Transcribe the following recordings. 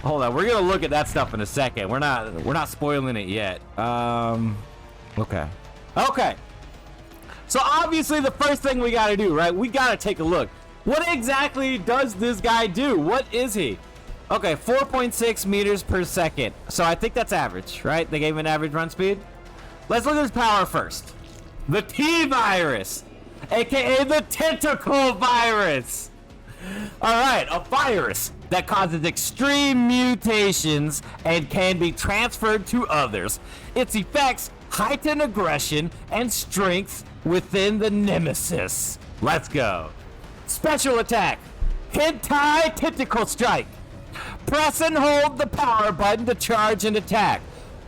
Hold on, we're gonna look at that stuff in a second. We're not spoiling it yet. Okay. So obviously the first thing we gotta do, right? We gotta take a look. What exactly does this guy do? What is he? Okay, 4.6 meters per second. So I think that's average, right? They gave him an average run speed. Let's look at his power first. The T-Virus, aka the Tentacle Virus. All right, a virus that causes extreme mutations and can be transferred to others. Its effects heighten aggression and strength within the Nemesis. Let's go. Special attack, Hentai Tentacle Strike. Press and hold the power button to charge and attack.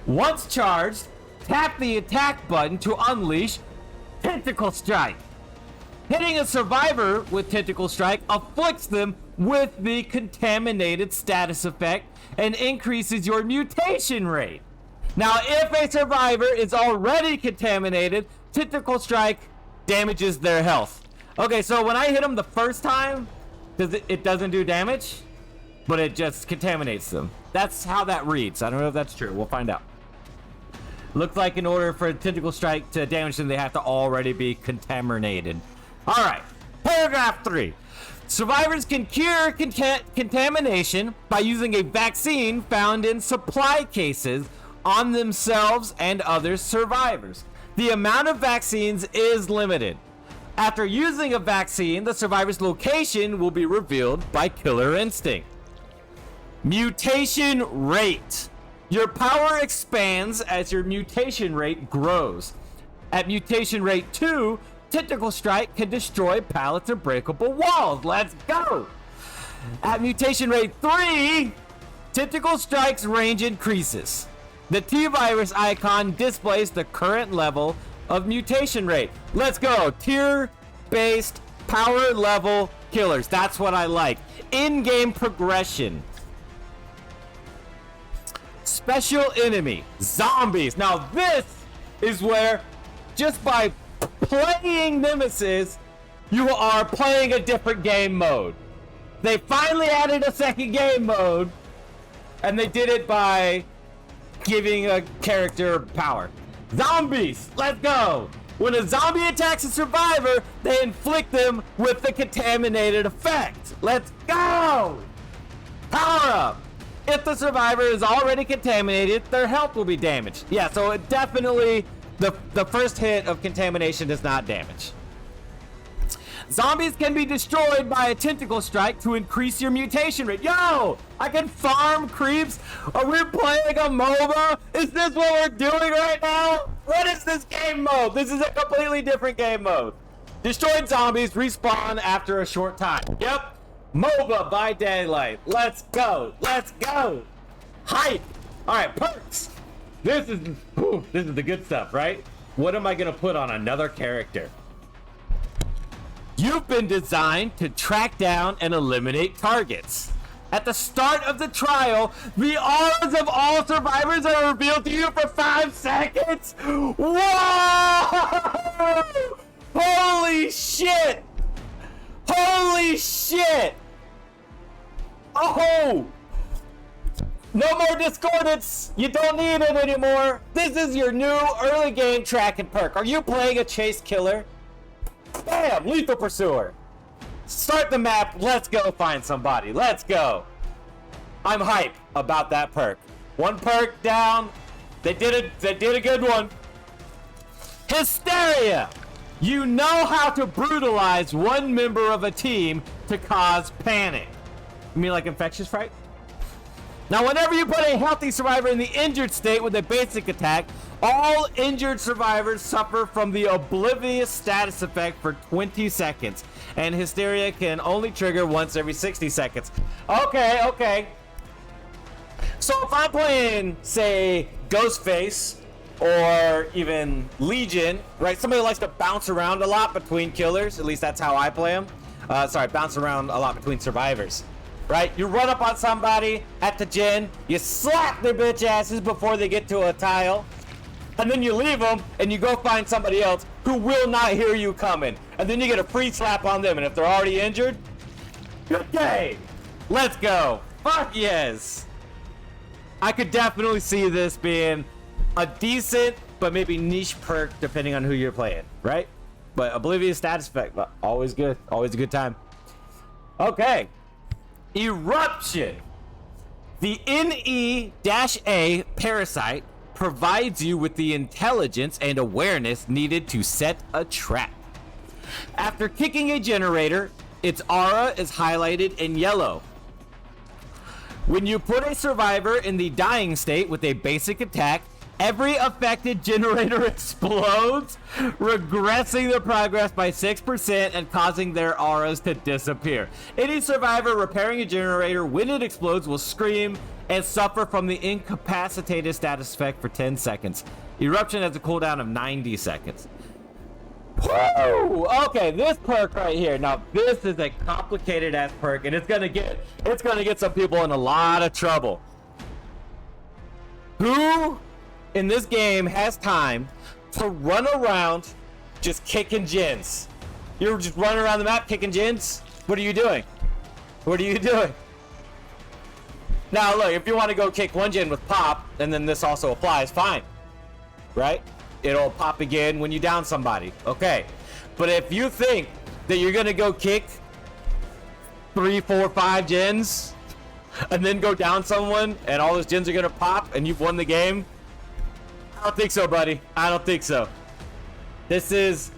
Once charged, tap the attack button to unleash Tentacle Strike. Hitting a survivor with Tentacle Strike afflicts them with the contaminated status effect and increases your mutation rate. Now, if a survivor is already contaminated, Tentacle Strike damages their health. Okay, so when I hit them the first time, it doesn't do damage, but it just contaminates them. That's how that reads. I don't know if that's true. We'll find out. Looks like in order for a Tentacle Strike to damage them, they have to already be contaminated. All right, paragraph 3. Survivors can cure contamination by using a vaccine found in supply cases on themselves and other survivors. The amount of vaccines is limited. After using a vaccine, the survivor's location will be revealed by Killer Instinct. Mutation rate. Your power expands as your mutation rate grows. At mutation rate 2, Tentacle Strike can destroy pallets or breakable walls. Let's go! At mutation rate 3, Tentacle Strike's range increases. The T-Virus icon displays the current level of mutation rate. Let's go! Tier-based power level killers. That's what I like. In-game progression. Special enemy, zombies. Now this is where, just by playing Nemesis, you are playing a different game mode. They finally added a second game mode, and they did it by giving a character power. Zombies, let's go. When a zombie attacks a survivor, they inflict them with the contaminated effect. Let's go. Power up. If the survivor is already contaminated, their health will be damaged. Yeah, so it definitely, the first hit of contamination does not damage. Zombies can be destroyed by a Tentacle Strike to increase your mutation rate. Yo, I can farm creeps. Are we playing a MOBA? Is this what we're doing right now? What is this game mode? This is a completely different game mode. Destroyed zombies respawn after a short time. Yep. MOBA by daylight. Let's go. Let's go. Hype. All right, perks. This is the good stuff, right? What am I gonna put on another character? You've been designed to track down and eliminate targets. At the start of the trial, the auras of all survivors are revealed to you for 5 seconds. Whoa! Holy shit! Holy shit! Oh! No more discordance! You don't need it anymore! This is your new early game tracking perk. Are you playing a chase killer? Bam! Lethal Pursuer! Start the map, let's go find somebody. Let's go! I'm hype about that perk. 1 perk down. They did a good one. Hysteria! You know how to brutalize one member of a team to cause panic. You mean like Infectious Fright? Now, whenever you put a healthy survivor in the injured state with a basic attack, all injured survivors suffer from the Oblivious status effect for 20 seconds. And Hysteria can only trigger once every 60 seconds. Okay. So if I'm playing, say, Ghostface, or even Legion, right? Somebody likes to bounce around a lot between killers. At least that's how I play them. Bounce around a lot between survivors, right? You run up on somebody at the gen, you slap their bitch asses before they get to a tile, and then you leave them and you go find somebody else who will not hear you coming. And then you get a free slap on them, and if they're already injured, good day. Let's go. Fuck yes. I could definitely see this being a decent but maybe niche perk depending on who you're playing, right? But Oblivious status effect, always good, always a good time. Okay, Eruption. The NE-A parasite provides you with the intelligence and awareness needed to set a trap. After kicking a generator, its aura is highlighted in yellow. When you put a survivor in the dying state with a basic attack, every affected generator explodes, regressing their progress by 6% and causing their auras to disappear. Any survivor repairing a generator when it explodes will scream and suffer from the incapacitated status effect for 10 seconds. Eruption has a cooldown of 90 seconds. Woo! Okay, this perk right here. Now, this is a complicated ass perk, and it's gonna get some people in a lot of trouble. Who in this game has time to run around just kicking gens? You're just running around the map kicking gens? What are you doing? What are you doing? Now, look, if you want to go kick one gen with pop, and then this also applies, fine. Right? It'll pop again when you down somebody. Okay. But if you think that you're gonna go kick 3, 4, 5 gens and then go down someone and all those gens are gonna pop and you've won the game, I don't think so, buddy. I don't think so. This is...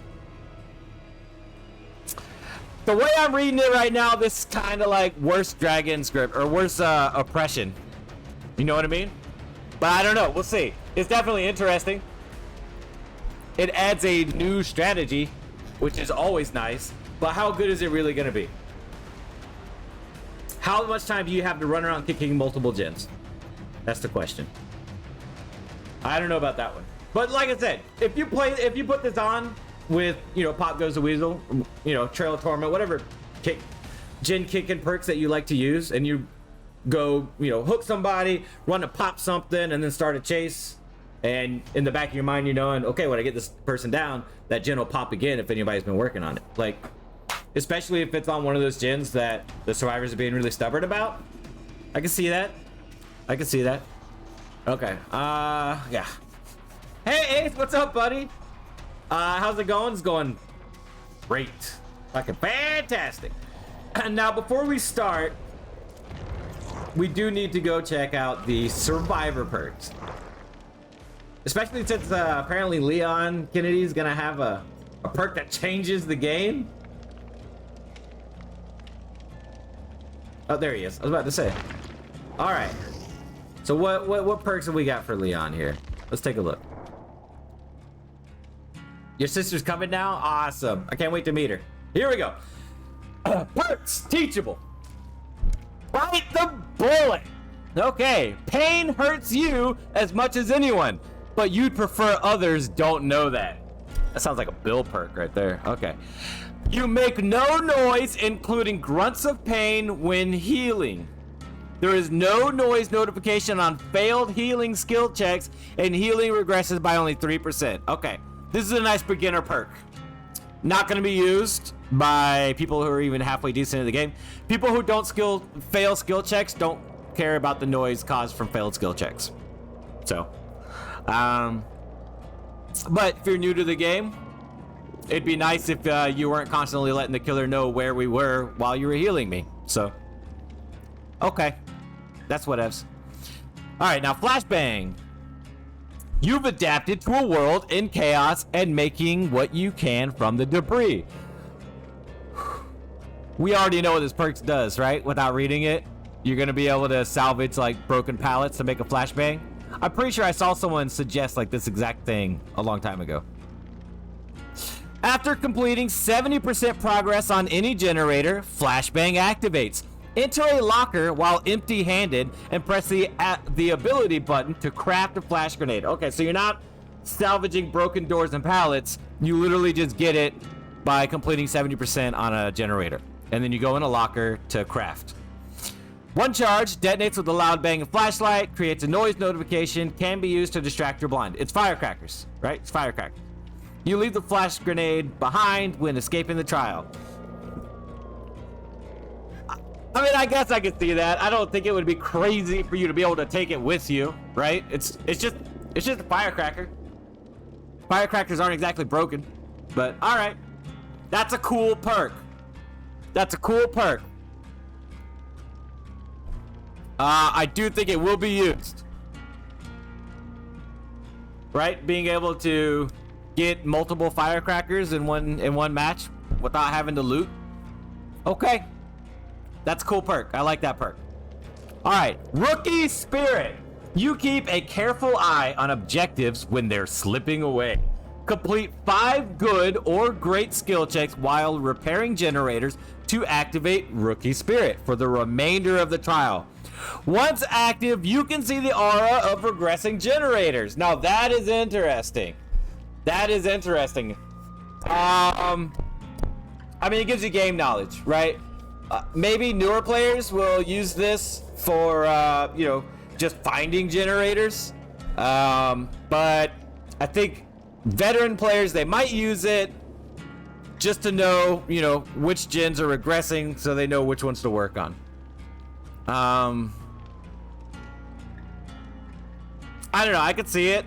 The way I'm reading it right now, this is kind of like worse dragon script or worse oppression. You know what I mean? But I don't know. We'll see. It's definitely interesting. It adds a new strategy, which is always nice, but how good is it really going to be? How much time do you have to run around kicking multiple gens? That's the question. I don't know about that one. But like I said, if you put this on with, Pop Goes the Weasel, Trail of Torment, whatever gen kicking perks that you like to use, and you go, hook somebody, run to pop something, and then start a chase. And in the back of your mind, you're knowing, okay, when I get this person down, that gen will pop again if anybody's been working on it. Like, especially if it's on one of those gens that the survivors are being really stubborn about. I can see that. I can see that. Okay. Yeah. Hey, Ace, what's up, buddy? How's it going? It's going great. Fucking fantastic. And now, before we start, we do need to go check out the survivor perks. Especially since apparently Leon Kennedy is gonna have a perk that changes the game. Oh, there he is. I was about to say. All right. So what perks have we got for Leon here? Let's take a look. Your sister's coming now? Awesome. I can't wait to meet her. Here we go. Perks. Teachable. Bite the bullet. Okay. Pain hurts you as much as anyone, but you'd prefer others don't know that. That sounds like a Bill perk right there. Okay. You make no noise, including grunts of pain, when healing. There is no noise notification on failed healing skill checks, and healing regresses by only 3%. Okay. This is a nice beginner perk. Not going to be used by people who are even halfway decent in the game. People who don't fail skill checks don't care about the noise caused from failed skill checks. So... but if you're new to the game, it'd be nice if you weren't constantly letting the killer know where we were while you were healing me. So, okay, that's whatevs. All right, now flashbang. You've adapted to a world in chaos and making what you can from the debris. We already know what this perk does, right? Without reading it, you're gonna be able to salvage like broken pallets to make a flashbang. I'm pretty sure I saw someone suggest like this exact thing a long time ago. After completing 70% progress on any generator, flashbang activates. Enter a locker while empty-handed and press the ability button to craft a flash grenade. Okay, so you're not salvaging broken doors and pallets. You literally just get it by completing 70% on a generator. And then you go in a locker to craft. One charge detonates with a loud banging flashlight, creates a noise notification, can be used to distract your blind. It's firecrackers, right? It's firecrackers. You leave the flash grenade behind when escaping the trial. I mean, I guess I could see that. I don't think it would be crazy for you to be able to take it with you, right? It's just a firecracker. Firecrackers aren't exactly broken, but all right. That's a cool perk. That's a cool perk. I do think it will be used. Right? Being able to get multiple firecrackers in one match without having to loot. Okay. That's a cool perk. I like that perk. All right, Rookie Spirit. You keep a careful eye on objectives when they're slipping away. Complete 5 good or great skill checks while repairing generators to activate Rookie Spirit for the remainder of the trial. Once active, you can see the aura of regressing generators. Now that is interesting. That is interesting. I mean, it gives you game knowledge, right? Maybe newer players will use this for, you know, just finding generators. But I think veteran players, they might use it just to know, you know, which gens are regressing so they know which ones to work on. I don't know. I could see it.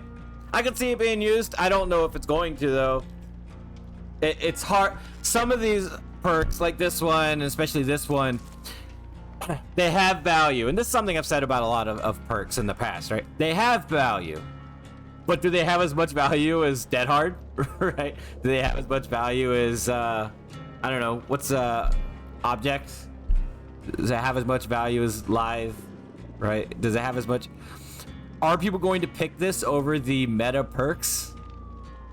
I could see it being used. I don't know if it's going to, though. It's hard. Some of these perks, like this one, especially this one, they have value. And this is something I've said about a lot of perks in the past, right? They have value. But do they have as much value as Dead Hard, right? Do they have as much value as, I don't know, what's Object? Does it have as much value as Live, right? Does it have as much? Are people going to pick this over the meta perks?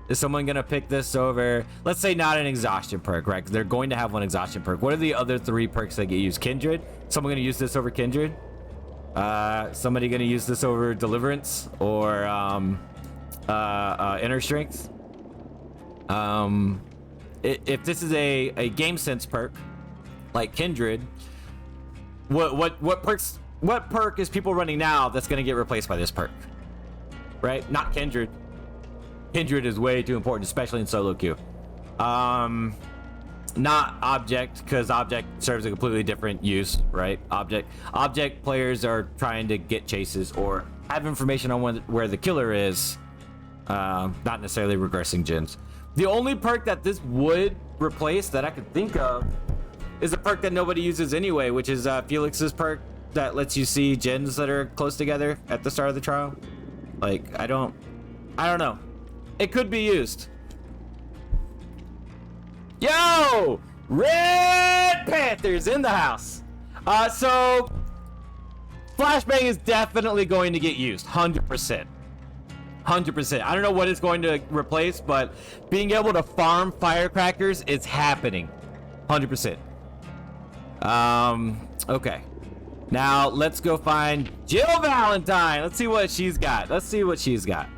Is someone going to pick this over, let's say not an exhaustion perk, right? 'Cause they're going to have one exhaustion perk. What are the other 3 perks that get used? Kindred? Someone going to use this over Kindred? Somebody going to use this over Deliverance or Inner Strength? If this is a game sense perk, like Kindred, what perk is people running now that's going to get replaced by this perk? Right? Not Kindred. Kindred is way too important, especially in solo queue. Not Object, because Object serves a completely different use, right? Object players are trying to get chases or have information on where the killer is, not necessarily regressing gens. The only perk that this would replace that I could think of is a perk that nobody uses anyway, which is Felix's perk that lets you see gens that are close together at the start of the trial. Like, I don't know. It could be used. Yo! Red Panthers in the house. So Flashbang is definitely going to get used. 100%. 100%. I don't know what it's going to replace, but being able to farm firecrackers is happening. 100%. Okay. Now let's go find Jill Valentine. Let's see what she's got.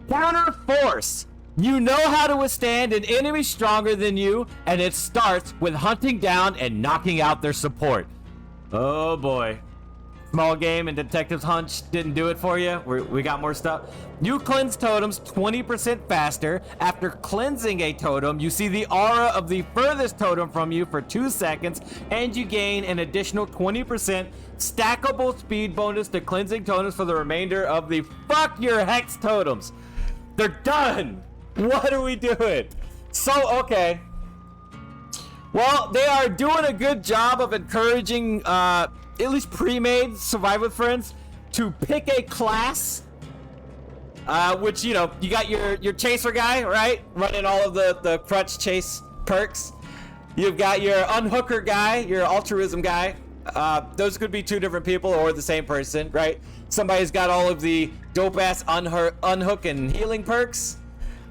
Counter Force. You know how to withstand an enemy stronger than you, and it starts with hunting down and knocking out their support. Oh boy. Small game and Detective's Hunch didn't do it for you. We got more stuff. You cleanse totems 20% faster. After cleansing a totem, you see the aura of the furthest totem from you for 2 seconds, and you gain an additional 20% stackable speed bonus to cleansing totems for the remainder of the fuck your hex totems. They're done. What are we doing? So, okay. Well, they are doing a good job of encouraging, at least pre-made Survive with Friends to pick a class, which, you know, you got your chaser guy, right? Running all of the crutch chase perks. You've got your unhooker guy, your altruism guy. Those could be 2 different people or the same person, right? Somebody's got all of the dope-ass unhook and healing perks.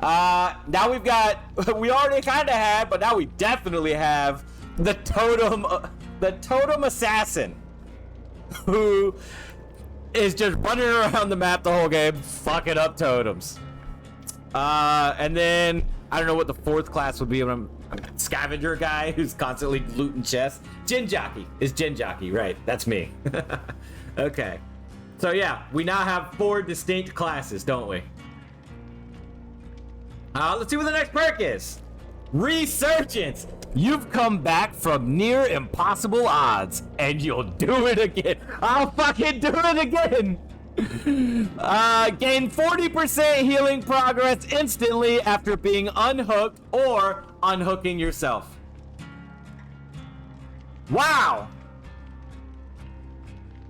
Now we've got, we already kind of had, but now we definitely have the totem assassin, who is just running around the map the whole game, fucking up totems. And then I don't know what the 4th class would be. When I'm scavenger guy who's constantly looting chests. Gen jockey is Gen jockey, right? That's me. Okay, so yeah, we now have 4 distinct classes, don't we? Let's see what the next perk is. Resurgence! You've come back from near impossible odds, and you'll do it again. I'll fucking do it again! Gain 40% healing progress instantly after being unhooked or unhooking yourself. Wow!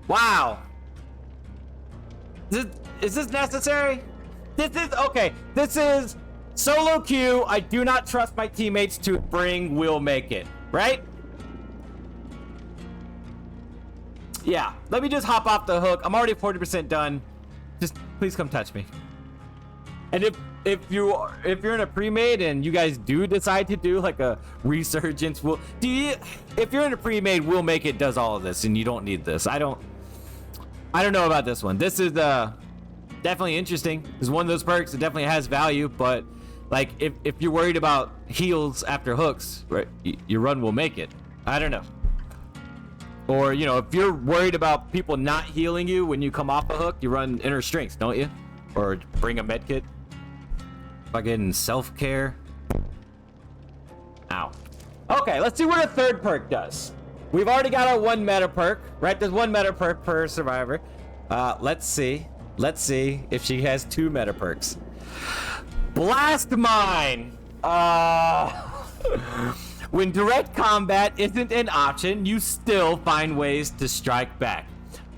Wow. Is this necessary? This is, okay, this is solo queue. I do not trust my teammates to bring will make it, right? Yeah, let me just hop off the hook. I'm already 40% done. Just please come touch me. And if you're in a pre-made and you guys do decide to do like a resurgence, if you're in a pre-made, will make it does all of this and you don't need this. I don't know about this one. This is definitely interesting. It's one of those perks that definitely has value, but like if you're worried about heals after hooks, right, your run will make it. I don't know. Or, you know, if you're worried about people not healing you when you come off a hook, you run inner strengths, don't you? Or bring a med kit. Fucking self-care. Ow. Okay, let's see what a third perk does. We've already got our one meta perk, right? There's one meta perk per survivor. Let's see. Let's see if she has two meta perks. Blast Mine! When direct combat isn't an option, you still find ways to strike back.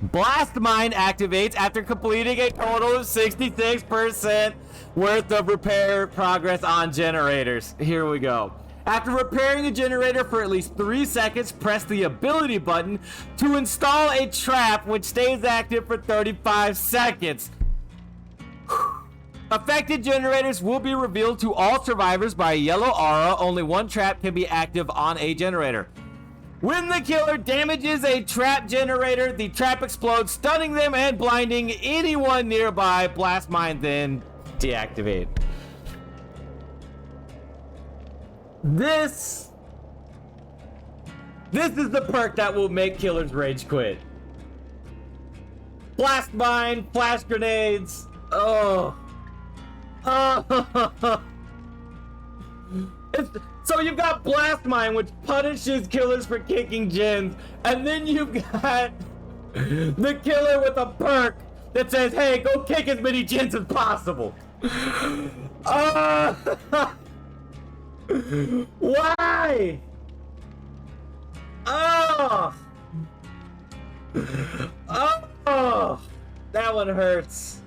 Blast Mine activates after completing a total of 66% worth of repair progress on generators. Here we go. After repairing a generator for at least 3 seconds, press the ability button to install a trap which stays active for 35 seconds. Affected generators will be revealed to all survivors by a yellow aura. Only one trap can be active on a generator. When the killer damages a trap generator, the trap explodes, stunning them and blinding anyone nearby. Blast Mine then deactivate. This is the perk that will make killers rage quit. Blast Mine, flash grenades. Oh. So you've got Blast Mine, which punishes killers for kicking gens, and then you've got the killer with a perk that says, hey, go kick as many gens as possible. Why? Oh, that one hurts.